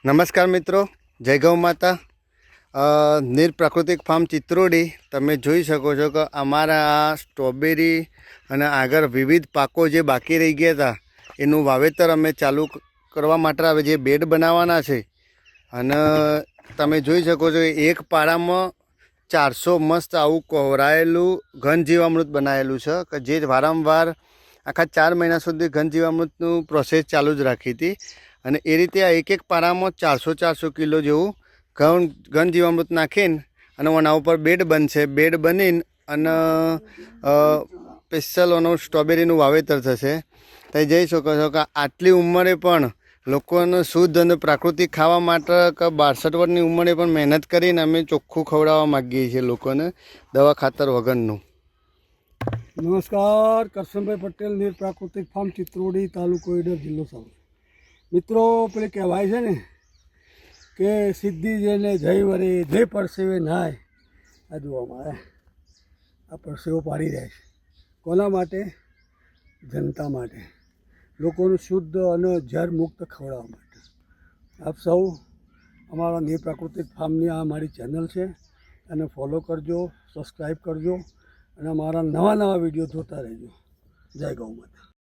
નમસ્કાર મિત્રો, જય ગૌ માતા. નીર પ્રાકૃતિક ફાર્મ ચિત્રોડી તમે જોઈ શકો છો કે અમારા આ સ્ટ્રોબેરી અને આગળ વિવિધ પાકો જે બાકી રહી ગયા હતા એનું વાવેતર અમે ચાલુ કરવા માટે આવે જે બેડ બનાવવાના છે. અને તમે જોઈ શકો છો એક પાડામાં 400 મસ્ત આવું કોહરાયેલું ઘન જીવામૃત બનાવેલું છે કે જે વારંવાર આખા 4 મહિના સુધી ઘન જીવામૃતનું પ્રોસેસ ચાલુ જ રાખી હતી. અને એ રીતે આ એક પારામાં 400 કિલો જેવું ઘન જીવામૃત નાખીને અને એના ઉપર બેડ બનશે. બેડ બનીને અને સ્પેશિયલ સ્ટ્રોબેરીનું વાવેતર થશે. તમે જઈ શકો છો કે આટલી ઉંમરે પણ લોકોને શુદ્ધ અને પ્રાકૃતિક ખાવા માટે કે 62 વર્ષની ઉંમરે પણ મહેનત કરીને અમે ચોખ્ખું ખવડાવવા માગીએ છીએ લોકોને, દવા ખાતર વગરનું. નમસ્કાર, કરશનભાઈ પટેલ, નીર પ્રાકૃતિક ફાર્મ ચિત્રોડી, તાલુકો ઈડર, જિલ્લો સાવલી. મિત્રો, પેલી કહેવાય છે ને કે સિદ્ધિ જેને જય વરે જય પરસેવે નાય. આ જોવા મારે આ પરસેવો પાડી રહ્યા છે. કોના માટે? જનતા માટે, લોકોનું શુદ્ધ અને ઝેર મુક્ત ખવડાવવા માટે. આપ સૌ અમારા નીર પ્રાકૃતિક ફાર્મની આ મારી ચેનલ છે, એને ફોલો કરજો, સબસ્ક્રાઈબ કરજો અને અમારા નવા વિડીયો જોતા રહેજો. જય ગૌ માતા.